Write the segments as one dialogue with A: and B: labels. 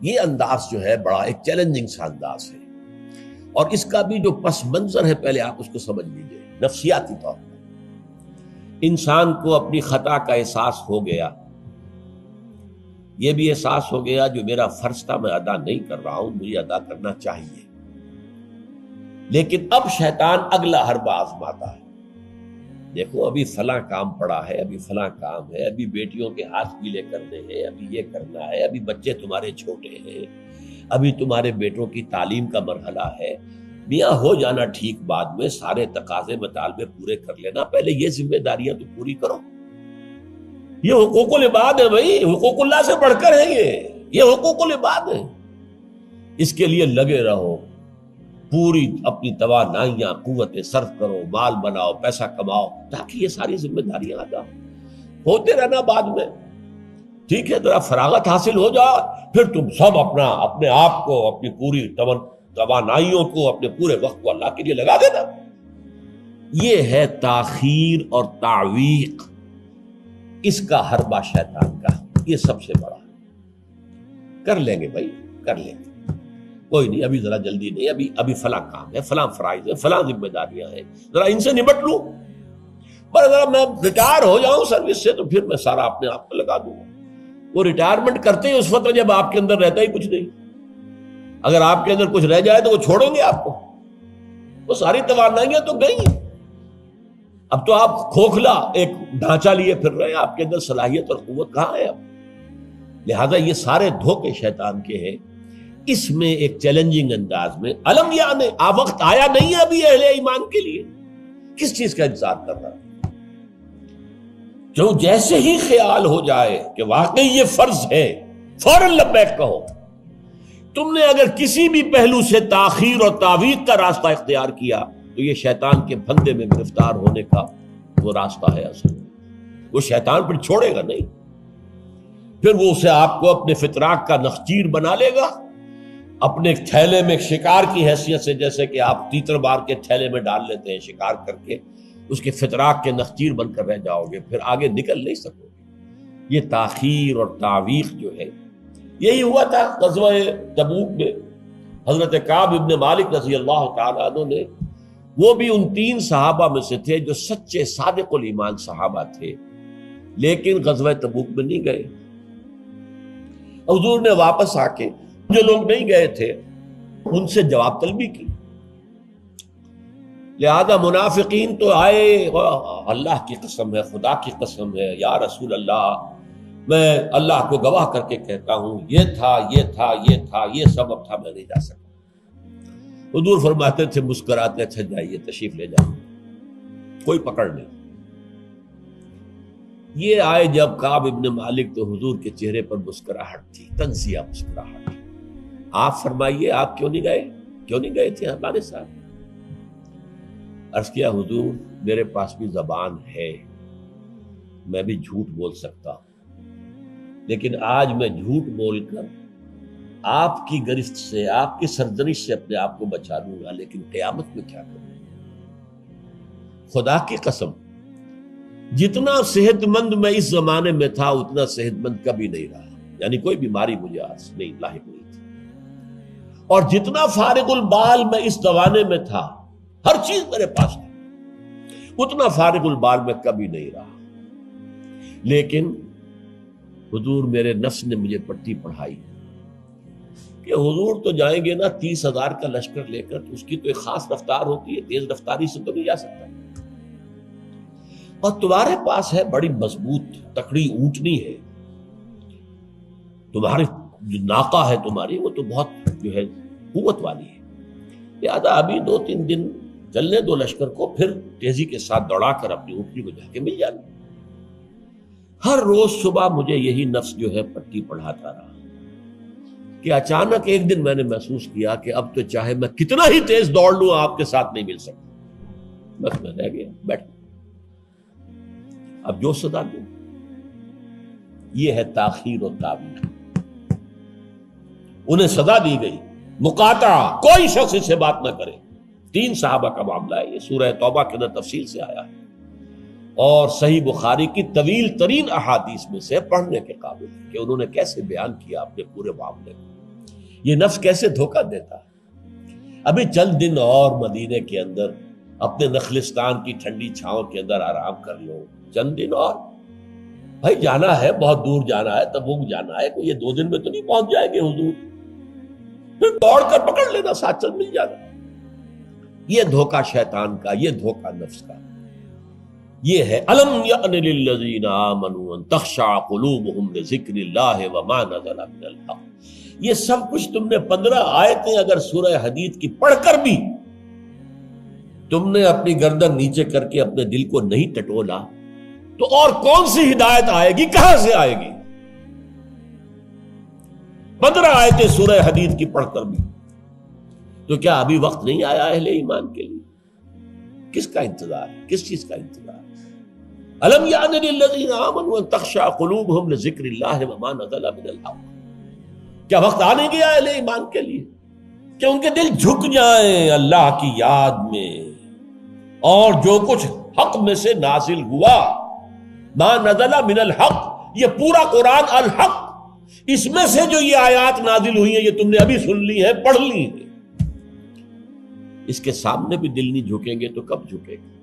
A: یہ انداز جو ہے بڑا ایک چیلنجنگ سا انداز ہے، اور اس کا بھی جو پس منظر ہے پہلے آپ اس کو سمجھ لیجئے۔ نفسیاتی طور پر انسان کو اپنی خطا کا احساس ہو گیا، یہ بھی احساس ہو گیا جو میرا فرض تھا میں ادا نہیں کر رہا ہوں، مجھے ادا کرنا چاہیے، لیکن اب شیطان اگلا حربہ آزماتا ہے۔ دیکھو ابھی فلاں کام پڑا ہے، ابھی فلاں کام ہے، ابھی بیٹیوں کے ہاتھ گیلے کرنے ہیں، ابھی یہ کرنا ہے، ابھی بچے تمہارے چھوٹے ہیں، ابھی تمہارے بیٹوں کی تعلیم کا مرحلہ ہے، میاں ہو جانا ٹھیک، بعد میں سارے تقاضے مطالبے پورے کر لینا، پہلے یہ ذمہ داریاں تو پوری کرو۔ یہ حقوق العباد ہے بھائی، حقوق اللہ سے بڑھ کر ہے، یہ حقوق العباد ہے، اس کے لیے لگے رہو، پوری اپنی توانائیاں قوتیں صرف کرو، مال بناؤ، پیسہ کماؤ، تاکہ یہ ساری ذمہ داریاں ادا ہوتے رہنا۔ بعد میں ٹھیک ہے ذرا فراغت حاصل ہو جا، پھر تم سب اپنے آپ کو، اپنی پوری توانائیوں کو، اپنے پورے وقت کو اللہ کے لیے لگا دینا۔ یہ ہے تاخیر اور تعویق، اس کا حربہ شیطان کا، یہ سب سے بڑا ہے۔ کر لیں گے بھائی، کر لیں گے، کوئی نہیں، ابھی ذرا جلدی نہیں، ابھی فلاں کام ہے، فلاں فرائض ہے، فلاں ذمہ داریاں ہیں، ذرا ان سے نمٹ لوں، پر اگر میں ریٹائر ہو جاؤں سروس سے تو پھر میں سارا اپنے آپ کو لگا دوں گا۔ وہ ریٹائرمنٹ کرتے ہیں اس وقت جب آپ کے اندر رہتا ہی کچھ نہیں، اگر آپ کے اندر کچھ رہ جائے تو وہ چھوڑیں گے آپ کو، وہ ساری توانائیاں تو گئی ہیں، اب تو آپ کھوکھلا ایک ڈھانچہ لیے پھر رہے ہیں، آپ کے اندر صلاحیت اور قوت کہاں ہے اب؟ لہذا یہ سارے دھوکے شیطان کے ہیں۔ اس میں ایک چیلنجنگ انداز میں علم یعنی وقت آیا نہیں ہے ابھی اہل ایمان کے لیے، کس چیز کا انتظار کر رہا ہے؟ جو جیسے ہی خیال ہو جائے کہ واقعی یہ فرض ہے، فوراً لبیک کہو۔ تم نے اگر کسی بھی پہلو سے تاخیر اور تعویق کا راستہ اختیار کیا تو یہ شیطان کے پھندے میں گرفتار ہونے کا وہ راستہ ہے اصل۔ وہ شیطان پھر چھوڑے گا نہیں، پھر وہ اسے آپ کو اپنے فتراک کا نخچیر بنا لے گا، اپنے تھیلے میں شکار کی حیثیت سے، جیسے کہ آپ تیتر بار کے تھیلے میں ڈال لیتے ہیں شکار کر کے، اس کے فتراک کے نخچیر بن کر رہ جاؤ گے، پھر آگے نکل نہیں سکو گے۔ یہ تاخیر اور تعویق جو ہے، یہی ہوا تھا غزوہ تبوک میں۔ حضرت کعب ابن مالک رضی اللہ تعالیٰ عنہ نے، وہ بھی ان 3 صحابہ میں سے تھے جو سچے صادق الایمان صحابہ تھے، لیکن غزوہ تبوک میں نہیں گئے۔ حضور نے واپس آ کے جو لوگ نہیں گئے تھے ان سے جواب طلبی کی، لہذا منافقین تو آئے، اللہ کی قسم ہے، خدا کی قسم ہے یا رسول اللہ، میں اللہ کو گواہ کر کے کہتا ہوں یہ تھا، یہ تھا، یہ تھا، یہ سبب تھا، میں نہیں جا سکتا۔ حضور فرماتے تھے مسکراتے، اچھا جائیے تشریف لے جائیں، کوئی پکڑ نہیں۔ یہ آئے جب کعب ابن مالک تو حضور کے چہرے پر مسکراہٹ تھی، تنزیہ مسکراہٹ۔ آپ فرمائیے آپ کیوں نہیں گئے تھے ہمارے ساتھ؟ عرض کیا حضور میرے پاس بھی زبان ہے، میں بھی جھوٹ بول سکتا ہوں، لیکن آج میں جھوٹ بول کر آپ کی گرفت سے، آپ کی سرزنش سے اپنے آپ کو بچا لوں گا، لیکن قیامت میں کیا کروں؟ خدا کی قسم جتنا صحت مند میں اس زمانے میں تھا اتنا صحت مند کبھی نہیں رہا، یعنی کوئی بیماری مجھے آج نہیں لاحق ہوئی تھی، اور جتنا فارغ البال میں اس زمانے میں تھا، ہر چیز میرے پاس تھی، اتنا فارغ البال میں کبھی نہیں رہا۔ لیکن حضور میرے نفس نے مجھے پٹی پڑھائی کہ حضور تو جائیں گے نا 30,000 کا لشکر لے کر، تو اس کی تو ایک خاص رفتار ہوتی ہے، تیز رفتاری سے تو نہیں جا سکتا، اور تمہارے پاس ہے بڑی مضبوط تکڑی اونٹنی ہے، تمہاری جو ناقہ ہے تمہاری وہ تو بہت جو ہے قوت والی ہے، لہذا ابھی 2-3 دن چلنے دو لشکر کو، پھر تیزی کے ساتھ دوڑا کر اپنی اونٹنی کو جا کے مل جانا۔ ہر روز صبح مجھے یہی نفس جو ہے پٹی پڑھاتا رہا کہ اچانک ایک دن میں نے محسوس کیا کہ اب تو چاہے میں کتنا ہی تیز دوڑ لوں آپ کے ساتھ نہیں مل سکتا، بس میں رہ گیا بیٹھ، اب جو صدا دوں۔ یہ ہے تاخیر و تعویق۔ انہیں سزا دی گئی، مقاطعہ، کوئی شخص اس سے بات نہ کرے۔ 3 صحابہ کا معاملہ ہے، یہ سورہ توبہ کے اندر تفصیل سے آیا ہے، اور صحیح بخاری کی طویل ترین احادیث میں سے پڑھنے کے قابل ہے کہ انہوں نے کیسے بیان کیا اپنے پورے معاملے کو۔ یہ نفس کیسے دھوکہ دیتا ہے؟ ابھی چند دن اور مدینے کے اندر اپنے نخلستان کی ٹھنڈی چھاؤں کے اندر آرام کر لو، چند دن اور، بھائی جانا ہے، بہت دور جانا ہے، تبوک جانا ہے، کوئی یہ 2 دن میں تو نہیں پہنچ جائیں گے حضور، پھر دوڑ کر پکڑ لینا، ساتھ چل مل جانا۔ یہ دھوکہ شیطان کا، یہ دھوکہ نفس کا، یہ ہے الم یأن للذین آمنوا ان تخشع قلوبہم لذکر اللہ وما نزل من الحق۔ یہ سب کچھ تم نے 15 آیتیں اگر سورہ حدید کی پڑھ کر بھی تم نے اپنی گردن نیچے کر کے اپنے دل کو نہیں ٹٹولا تو اور کون سی ہدایت آئے گی، کہاں سے آئے گی؟ 15 آیتیں سورہ حدید کی پڑھ کر بھی، تو کیا ابھی وقت نہیں آیا اہل ایمان کے لیے؟ کس کا انتظار ہے؟ کس چیز کا انتظار؟ الم یعن للذین آمنوا ان تخشع قلوبہم لذکر اللہ وما نزل من الحق۔ کیا وقت آنے گیا اہل ایمان کے لیے کہ ان کے دل جھک جائیں اللہ کی یاد میں، اور جو کچھ حق میں سے نازل ہوا، ما نزل من الحق، یہ پورا قرآن الحق، اس میں سے جو یہ آیات نازل ہوئی ہیں، یہ تم نے ابھی سن لی ہیں، پڑھ لی ہیں، اس کے سامنے بھی دل نہیں جھکیں گے تو کب جھکیں گے؟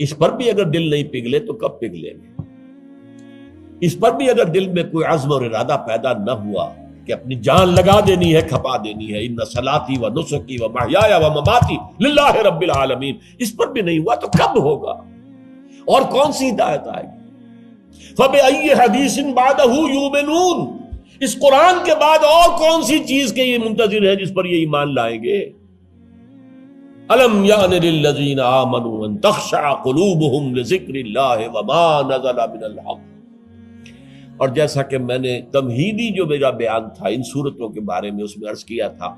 A: اس پر بھی اگر دل نہیں پگھلے تو کب پگھلیں گے؟ اس پر بھی اگر دل میں کوئی عزم اور ارادہ پیدا نہ ہوا کہ اپنی جان لگا دینی ہے، کھپا دینی ہے، ان صلاتی و نسکی و محیایا و مماتی للہ رب العالمین، اس پر بھی نہیں ہوا تو کب ہوگا؟ اور کون سی ہدایت آئے گی؟ فبأی حدیث بعدہ یؤمنون، اس قرآن کے بعد اور کون سی چیز کے یہ منتظر ہے جس پر یہ ایمان لائیں گے؟ الم یعن للذین آمنوا ان تخشع قلوبہم لذکر اللہ وما نزل من الحق۔ اور جیسا کہ میں نے تمہیدی جو میرا بیان تھا ان صورتوں کے بارے میں، اس میں عرض کیا تھا،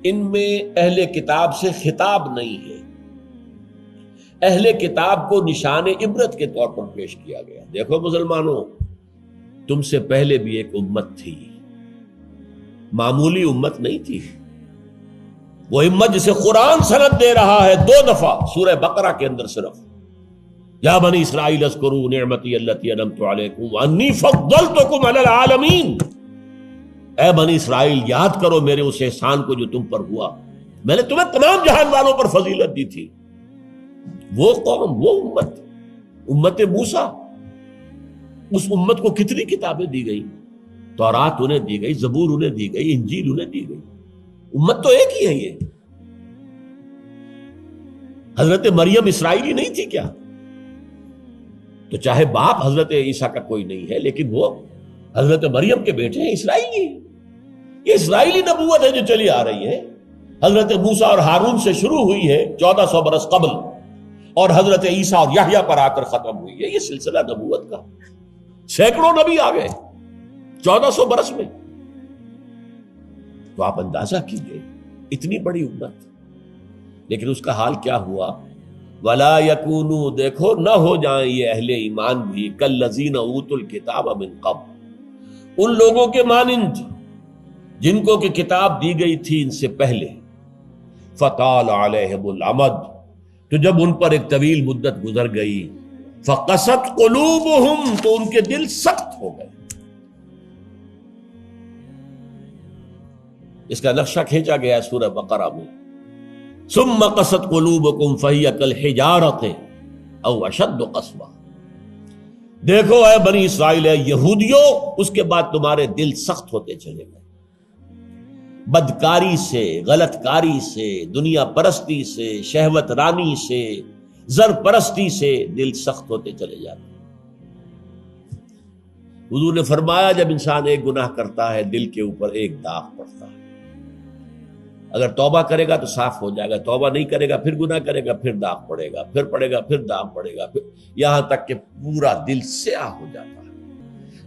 A: ان میں اہل کتاب سے خطاب نہیں ہے، اہل کتاب کو نشان عبرت کے طور پر پیش کیا گیا۔ دیکھو مسلمانوں، تم سے پہلے بھی ایک امت تھی، معمولی امت نہیں تھی، وہ امت جسے قرآن سند دے رہا ہے 2 دفعہ سورہ بقرہ کے اندر صرف، یا بنی اسرائیل اذکروا نعمتی التی انعمت علیکم وانی فضلتکم علی العالمین، اے بنی اسرائیل یاد کرو میرے اس احسان کو جو تم پر ہوا، میں نے تمہیں تمام جہان والوں پر فضیلت دی تھی۔ وہ قوم، وہ امت، امت موسیٰ، اس امت کو کتنی کتابیں دی گئی، تورات انہیں دی گئی، زبور انہیں دی گئی، انجیل انہیں دی گئی، امت تو ایک ہی ہے۔ یہ حضرت مریم اسرائیلی نہیں تھی کیا؟ تو چاہے باپ حضرت عیسیٰ کا کوئی نہیں ہے، لیکن وہ حضرت مریم کے بیٹے ہیں، اسرائیلی، یہ اسرائیلی نبوت ہے جو چلی آ رہی ہے، حضرت موسیٰ اور ہارون سے شروع ہوئی ہے 1400 برس قبل، اور حضرت عیسیٰ اور یحییٰ پر آ کر ختم ہوئی ہے۔ یہ سلسلہ نبوت کا، سینکڑوں نبی آ گئے 1400 برس میں، تو آپ اندازہ کیجئے اتنی بڑی امت، لیکن اس کا حال کیا ہوا؟ وَلَا يَكُونُوا، دیکھو نہ ہو جائیں یہ اہل ایمان بھی كَالَّذِينَ أُوتُوا الْكِتَابَ مِن قَبْلُ، ان لوگوں کے مانند جن کو کہ کتاب دی گئی تھی ان سے پہلے، فَطَالَ عَلَيْهِمُ الْأَمَدُ، تو جب ان پر ایک طویل مدت گزر گئی، فَقَسَتْ قُلُوبُهُمْ، تو ان کے دل سخت ہو گئے۔ اس کا نقشہ کھینچا گیا ہے سورہ بقرہ میں، ثم قست قلوبکم فہی کالحجارۃ او اشد قسوہ، دیکھو اے بنی اسرائیل، اے یہودیوں، اس کے بعد تمہارے دل سخت ہوتے چلے گئے، بدکاری سے، غلط کاری سے، دنیا پرستی سے، شہوت رانی سے، زر پرستی سے دل سخت ہوتے چلے جاتے۔ حضور نے فرمایا جب انسان ایک گناہ کرتا ہے دل کے اوپر ایک داغ پڑتا ہے، اگر توبہ کرے گا تو صاف ہو جائے گا، توبہ نہیں کرے گا پھر گناہ کرے گا، پھر داغ پڑے گا، پھر پڑے گا، پھر داغ پڑے گا، پھر یہاں تک کہ پورا دل سیاہ ہو جاتا ہے۔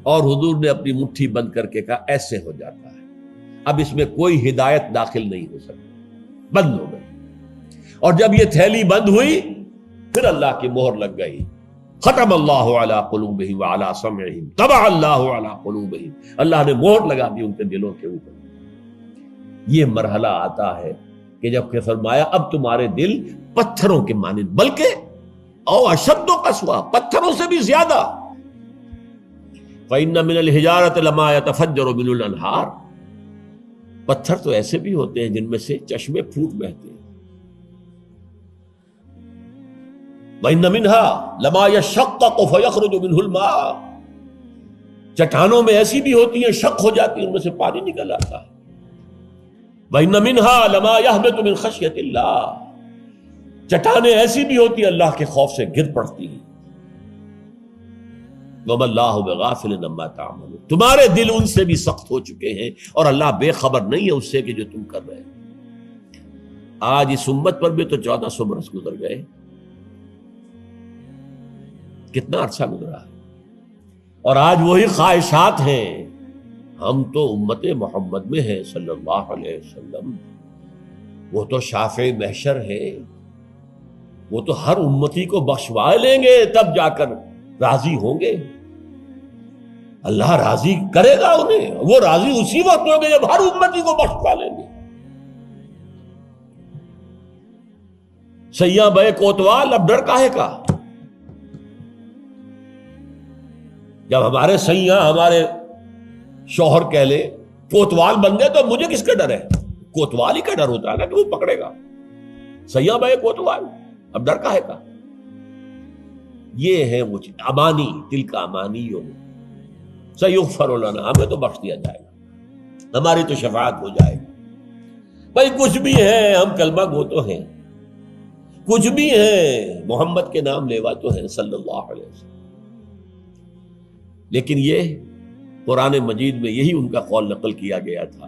A: اور حضور نے اپنی مٹھی بند کر کے کہا ایسے ہو جاتا ہے، اب اس میں کوئی ہدایت داخل نہیں ہو سکتی، بند ہو گئی۔ اور جب یہ تھیلی بند ہوئی پھر اللہ کی مہر لگ گئی، ختم اللہ علی قلوبہم وعلی سمعہم طبع اللہ علی قلوبہم، اللہ نے مہر لگا دی ان کے دلوں کے اوپر۔ یہ مرحلہ آتا ہے کہ جب کہ فرمایا اب تمہارے دل پتھروں کے مانند، بلکہ او اشد قسوہ، پتھروں سے بھی زیادہ، فَإِنَّ مِنَ الْحِجَارَةِ لَمَا يَتَفَجَّرُ مِنْهُ الْأَنْهَارُ، پتھر تو ایسے بھی ہوتے ہیں جن میں سے چشمے پھوٹ بہتے ہیں. وَإِنَّ مِنْهَا لَمَا يَشَّقَّقُ فَيَخْرُجُ مِنْهُ الْمَاءُ، چٹانوں میں ایسی بھی ہوتی ہیں شق ہو جاتی ہیں ان میں سے پانی نکل آتا ہے. وَإِنَّ مِنْهَا لَمَا يَهْبِطُ مِنْ خَشْيَةِ اللَّهِ، چٹانیں ایسی بھی ہوتی ہیں اللہ کے خوف سے گر پڑتی ہیں. وَمَا اللَّهُ بِغَافِلٍ عَمَّا تَعْمَلُونَ، تمہارے دل ان سے بھی سخت ہو چکے ہیں اور اللہ بے خبر نہیں ہے اس سے کہ جو تم کر رہے ہیں. آج اس امت پر بھی تو 1400 برس گزر گئے، کتنا عرصہ گزرا ہے، اور آج وہی خواہشات ہیں. ہم تو امت محمد میں ہیں صلی اللہ علیہ وسلم، وہ تو شافع محشر ہے، وہ تو ہر امتی کو بخشوا لیں گے تب جا کر راضی ہوں گے. اللہ راضی کرے گا انہیں، وہ راضی اسی وقت ہوں گے جب ہر امتی کو بخشوا لیں گے. سیاں بے کوتوال اب ڈر کاہے کا؟ جب ہمارے سیاں ہمارے شوہر کہہ لے کوتوال بن گئے تو مجھے کس کا ڈر ہے؟ کوتوال ہی کا ڈر ہوتا ہے نا کہ وہ پکڑے گا. سیاں بھائی کوتوال، اب ڈر کاہے کا؟ یہ ہے وہ چیز، امانی، دل کا امانی. سیغفر لنا، ہمیں تو بخش دیا جائے گا، ہماری تو شفاعت ہو جائے گی. بھائی کچھ بھی ہے، ہم کلمہ گو تو ہیں، کچھ بھی ہے، محمد کے نام لیوا تو ہیں صلی اللہ علیہ وسلم. لیکن یہ قرآن مجید میں یہی ان کا قول نقل کیا گیا تھا.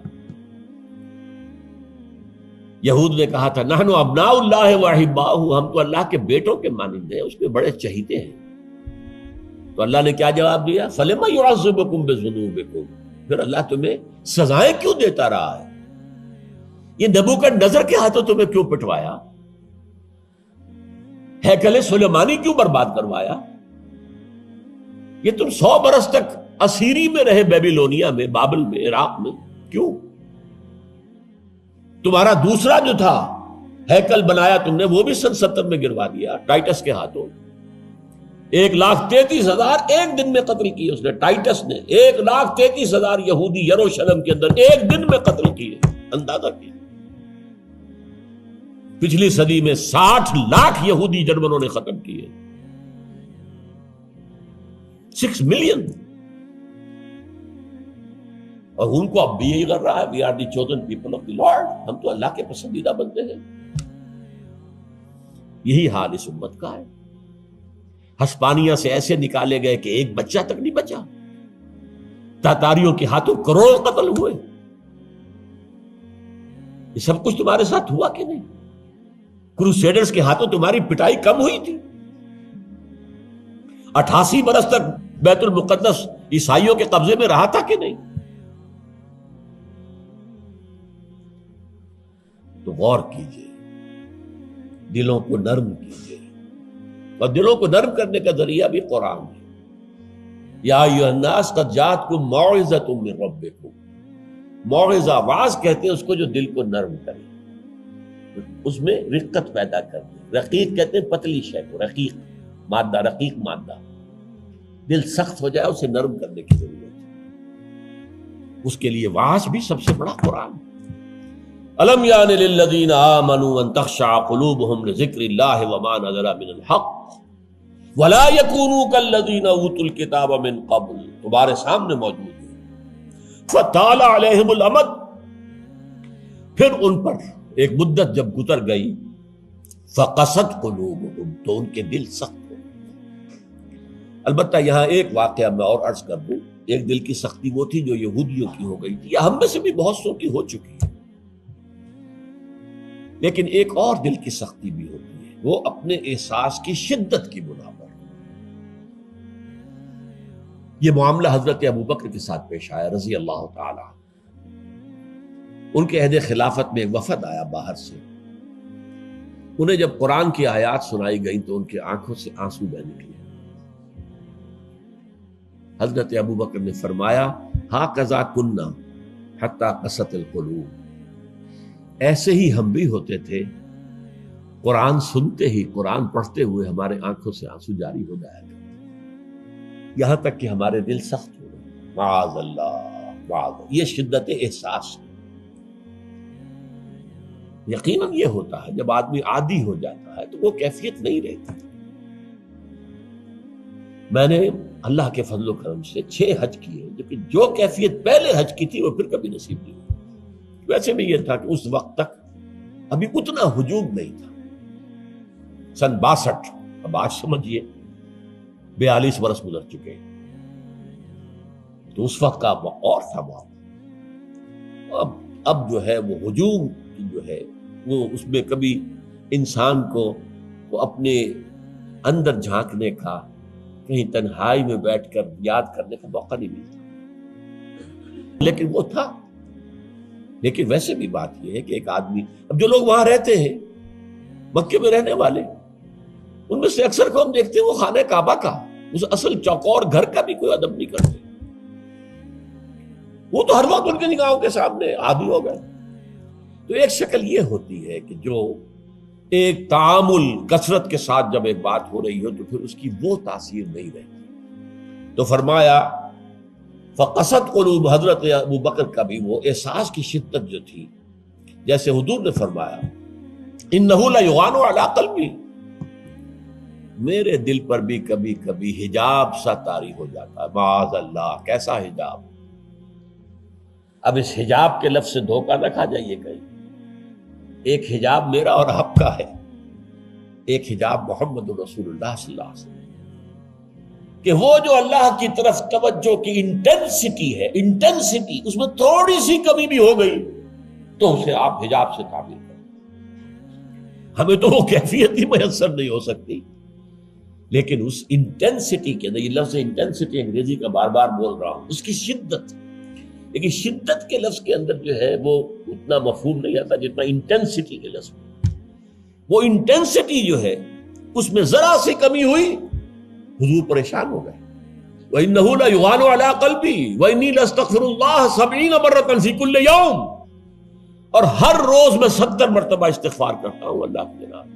A: یہود نے کہا تھا نحن ابناء اللہ واحباؤہ، ہم تو اللہ کے بیٹوں کے مانند ہیں، اس کے بڑے چہیتے ہیں. تو اللہ نے کیا جواب دیا؟ فَلِمَ يُعَذِّبُكُم بِذُنُوبِكُم، پھر اللہ تمہیں سزائیں کیوں دیتا رہا ہے؟ یہ نبوکدنضر کے ہاتھوں تمہیں کیوں پٹوایا؟ ہیکل سلیمانی کیوں برباد کروایا؟ یہ تم 100 برس تک اسیری میں رہے، بیبیلونیا میں، بابل میں، عراق میں، کیوں؟ تمہارا دوسرا جو تھا ہیکل بنایا تم نے، وہ بھی سن 70 میں گروا دیا ٹائٹس کے ہاتھوں. 1,33,000 ایک دن میں قتل کیے اس نے، ٹائٹس نے 1,33,000 یہودی یروشلم کے اندر ایک دن میں قتل کیے. اندازہ کیے. پچھلی صدی میں 60 لاکھ یہودی جرمنوں نے ختم کیے. 6 ملین. اور ان کو اب بھی یہی کر رہا ہے، we are the chosen people of the Lord, ہم تو اللہ کے پسندیدہ بندے ہیں. یہی حال اس امت کا ہے. ہسپانیہ سے ایسے نکالے گئے کہ ایک بچہ تک نہیں بچا. تاتاریوں کے ہاتھوں کروڑ قتل ہوئے. یہ سب کچھ تمہارے ساتھ ہوا کہ نہیں؟ کروسیڈرز کے ہاتھوں تمہاری پٹائی کم ہوئی تھی؟ 88 برس تک بیت المقدس عیسائیوں کے قبضے میں رہا تھا کہ نہیں؟ تو غور کیجئے، دلوں کو نرم کیجئے، اور دلوں کو نرم کرنے کا ذریعہ بھی قرآن ہے. یا ایھا الناس قد جاءتکم موعظۃ من ربکم. موعظہ، واعظ کہتے ہیں اس کو جو دل کو نرم کرے، اس میں رقت پیدا کر دے. رقیق کہتے ہیں پتلی شے کو، رقیق مادہ، رقیق مادہ. دل سخت ہو جائے اسے نرم کرنے کی ضرورت ہے. اس کے لیے واعظ بھی سب سے بڑا قرآن. الم یان للذین آمنوا ان تخشع قلوبهم لذکر اللہ وما نزل من الحق ولا یکونوا کالذین اوتوا الکتاب من قبل. تمہارے سامنے موجود ہے. فطال علیہم الامد، پھر ان پر ایک مدت جب گزر گئی، فقست قلوبهم، تو ان کے دل سخت ہو. البتہ یہاں ایک واقعہ میں اور عرض کر دوں. ایک دل کی سختی وہ تھی جو یہودیوں کی ہو گئی تھی، یا ہم میں سے بھی بہت سو کی ہو چکی ہے. لیکن ایک اور دل کی سختی بھی ہوتی ہے، وہ اپنے احساس کی شدت کی بنا پر. یہ معاملہ حضرت ابوبکر کے ساتھ پیش آیا رضی اللہ تعالی. ان کے عہد خلافت میں ایک وفد آیا باہر سے. انہیں جب قرآن کی آیات سنائی گئی تو ان کی آنکھوں سے آنسو بہنے لگے. حضرت ابوبکر نے فرمایا ہاکذا کننا حتی قست القلوب. ایسے ہی ہم بھی ہوتے تھے، قرآن سنتے ہی، قرآن پڑھتے ہوئے ہمارے آنکھوں سے آنسو جاری ہو جایا کرتے، یہاں تک کہ ہمارے دل سخت ہو گئے. معاذ اللہ معاذ اللہ، یہ شدت احساس ہے۔ یقیناً یہ ہوتا ہے جب آدمی عادی ہو جاتا ہے تو وہ کیفیت نہیں رہتی۔ میں نے اللہ کے فضل و کرم سے 6 حج کیے، لیکن جو کیفیت پہلے حج کی تھی وہ پھر کبھی نصیب نہیں ہوئی۔ ویسے بھی یہ تھا کہ اس وقت تک ابھی اتنا ہجوم نہیں تھا، سن 62، اب آج سمجھیے 42 برس گزر چکے ہیں، تو اس وقت کا اور تھا معاملہ۔ اب جو ہے وہ ہجوم جو ہے وہ اس میں کبھی انسان کو وہ اپنے اندر جھانکنے کا، کہیں تنہائی میں بیٹھ کر یاد کرنے کا موقع نہیں ملتا، لیکن وہ تھا۔ لیکن ویسے بھی بات یہ ہے کہ ایک آدمی، اب جو لوگ وہاں رہتے ہیں مکے میں رہنے والے، ان میں سے اکثر کو ہم دیکھتے ہیں وہ خانہ کعبہ کا، اس اصل چوکور گھر کا بھی کوئی ادب نہیں کرتے، وہ تو ہر وقت ان کے نگاہوں کے سامنے عادی ہو گئے۔ تو ایک شکل یہ ہوتی ہے کہ جو ایک تعامل کثرت کے ساتھ جب ایک بات ہو رہی ہو تو پھر اس کی وہ تاثیر نہیں رہتی۔ تو فرمایا فقست قلوب، حضرت ابو بکر کا بھی وہ احساس کی شدت جو تھی، جیسے حضور نے فرمایا انہ لیغان علی قلبی، میرے دل پر بھی کبھی کبھی حجاب سا طاری ہو جاتا ہے۔ معاذ اللہ، کیسا حجاب؟ اب اس حجاب کے لفظ سے دھوکہ نہ کھا جائیے کہیں، ایک حجاب میرا اور آپ کا ہے، ایک حجاب محمد رسول اللہ صلی اللہ علیہ وسلم، کہ وہ جو اللہ کی طرف توجہ کی انٹینسٹی ہے، انٹینسٹی اس میں تھوڑی سی کمی بھی ہو گئی تو اسے آپ حجاب سے تعبیر کریں۔ ہمیں تو وہ کیفیت ہی میسر نہیں ہو سکتی، لیکن اس انٹینسٹی کے اندر، یہ لفظ انٹینسٹی انگریزی کا بار بار بول رہا ہوں، اس کی شدت، لیکن شدت کے لفظ کے اندر جو ہے وہ اتنا مفہوم نہیں آتا جتنا انٹینسٹی کے لفظ میں۔ وہ انٹینسٹی جو ہے اس میں ذرا سی کمی ہوئی، حضور پریشان ہو گئے۔ وَإِنَّهُ لَيُغَانُ عَلَىٰ قَلْبِي وَإِنِّي لَأَسْتَغْفِرُ اللَّهَ 70 مرة فِي كُلِّ يَوْمٍ، اور ہر روز میں 70 مرتبہ استغفار کرتا ہوں اللہ کے نام۔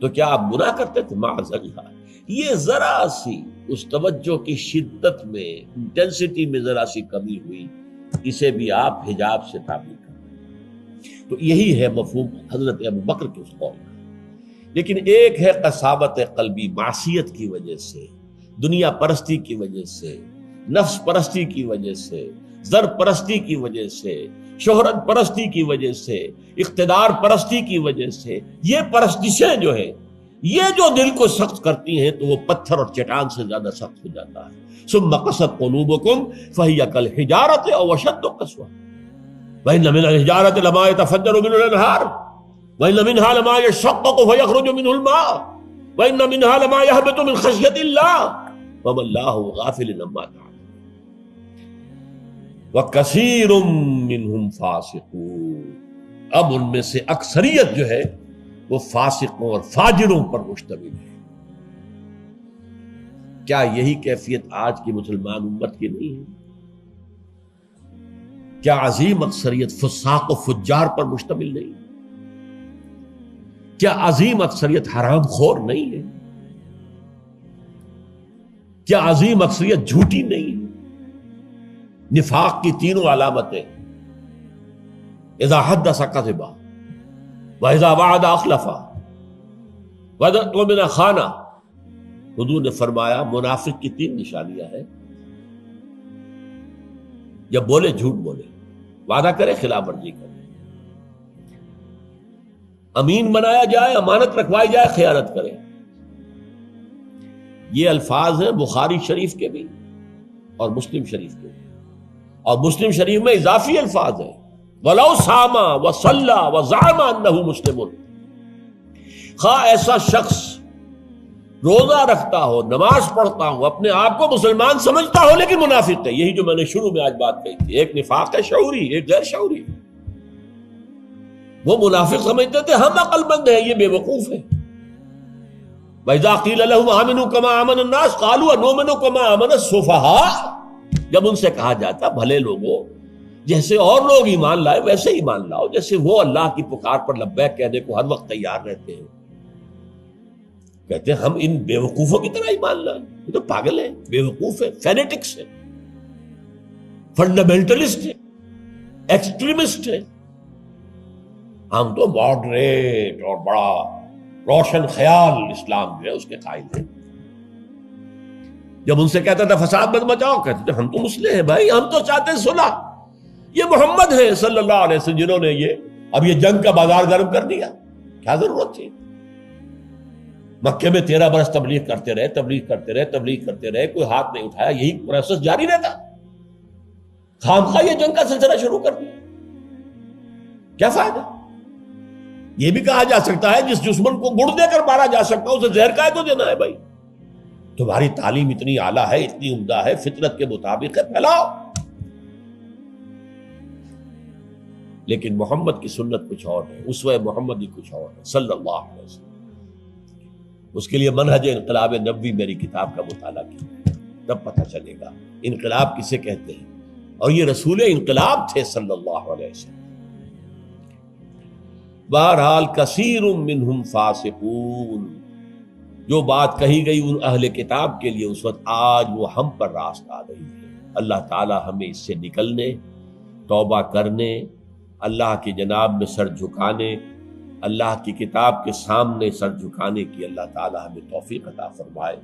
A: تو کیا آپ گناہ کرتے تھے؟ معاذ اللہ، یہ ذرا سی اس توجہ کی شدت میں، انٹینسٹی میں ذرا سی کمی ہوئی، اسے بھی آپ حجاب سے تعبیر کریں۔ تو یہی ہے مفہوم حضرت ابو بکر کے اس قول کا۔ لیکن ایک ہے قساوت قلبی، معصیت کی وجہ سے، دنیا پرستی کی وجہ سے، نفس پرستی کی وجہ سے، زر پرستی کی وجہ سے، شہرت پرستی کی وجہ سے، اقتدار پرستی کی وجہ سے، یہ پرستشیں جو ہے یہ جو دل کو سخت کرتی ہیں تو وہ پتھر اور چٹان سے زیادہ سخت ہو جاتا ہے۔ ثم قست قلوبکم فہی کالحجارۃ او اشد قسوۃ وان من الحجارۃ لما يتفجر منه الانہار وان منها لما يشقق فيخرج منه الماء وان منها لما يهبط من خشیۃ اللہ وما اللہ غافل عما تعملون وکثیر منهم فاسقون۔ اب ان میں سے اکثریت جو ہے وہ فاسقوں اور فاجروں پر مشتمل ہے۔ کیا یہی کیفیت آج کی مسلمان امت کی نہیں ہے؟ کیا عظیم اکثریت فساق و فجار پر مشتمل نہیں؟ کیا عظیم اکثریت حرام خور نہیں ہے؟ کیا عظیم اکثریت جھوٹی نہیں ہے؟ نفاق کی تینوں علامتیں، اذا حدث کذب وَإِذَا وَعَدَ أَخْلَفَ وَإِذَا اؤْتُمِنَ خَانَ۔ حضور نے فرمایا منافق کی 3 نشانیاں ہیں، جب بولے جھوٹ بولے، وعدہ کرے خلاف ورزی کرے، امین بنایا جائے، امانت رکھوائی جائے، خیانت کرے۔ یہ الفاظ ہیں بخاری شریف کے بھی اور مسلم شریف کے بھی، اور مسلم شریف میں اضافی الفاظ ہیں وَلَوْ صَامَ وَصَلَّى وَزَعَمَ أَنَّهُ مُسْلِمٌ۔ خواہ ایسا شخص روزہ رکھتا ہو، نماز پڑھتا ہو، اپنے آپ کو مسلمان سمجھتا ہو لیکن منافق ہے۔ یہی جو میں نے شروع میں آج بات کہی تھی، ایک نفاق ہے شعوری، ایک غیر شعوری۔ وہ منافق سمجھتے تھے ہم عقل مند ہیں، یہ بے وقوف ہے۔ وَإِذَا قِيلَ لَهُمْ آمِنُوا كَمَا آمَنَ النَّاسُ قَالُوا أَنُؤْمِنُ كَمَا آمَنَ السُّفَهَاءُ۔ جب ان سے کہا جاتا بھلے لوگوں، جیسے اور لوگ ایمان لائے ویسے ایمان لاؤ، جیسے وہ اللہ کی پکار پر لبیک کہنے کو ہر وقت تیار رہتے ہیں، کہتے ہیں ہم ان بے وقوفوں کی طرح ایمان لائیں، یہ تو پاگل ہیں، بے وقوف ہیں، فینیٹکس ہیں۔ فنڈامنٹلسٹ ہے، ایکسٹریمسٹ ہے. ہم تو ماڈریٹ اور بڑا روشن خیال اسلام جو ہے اس کے قائل ہیں. جب ان سے کہتا تھا فساد مت مچاؤ، کہتے تھے ہم تو مسلح ہیں بھائی، ہم تو چاہتے ہیں صلح. یہ محمد ہے صلی اللہ علیہ وسلم جنہوں نے اب یہ جنگ کا بازار گرم کر دیا. کیا ضرورت تھی؟ مکے میں 13 برس تبلیغ کرتے رہے، کوئی ہاتھ نہیں اٹھایا، یہی پروسیس جاری رہتا. خامخواہ یہ جنگ کا سلسلہ شروع کر دیا. کیا فائدہ؟ یہ بھی کہا جا سکتا ہے جس دشمن کو گڑ دے کر مارا جا سکتا ہے اسے زہر کا تو دینا ہے. بھائی تمہاری تعلیم اتنی اعلیٰ ہے، اتنی عمدہ ہے، فطرت کے مطابق ہے، پھیلاؤ. لیکن محمد کی سنت کچھ اور ہے، اسوہ محمدی کچھ اور ہے صلی اللہ علیہ وسلم. اس کے لیے منہج انقلاب نبوی میری کتاب کا مطالعہ کیا، تب پتہ چلے گا انقلاب کسے کہتے ہیں. اور یہ رسول انقلاب تھے صلی اللہ علیہ وسلم. بہرحال کثیر منہم فاسقون، جو بات کہی گئی ان اہل کتاب کے لیے اس وقت، آج وہ ہم پر راست آ گئی ہے. اللہ تعالی ہمیں اس سے نکلنے، توبہ کرنے، اللہ کی جناب میں سر جھکانے، اللہ کی کتاب کے سامنے سر جھکانے کی اللہ تعالی ہمیں توفیق عطا فرمائے.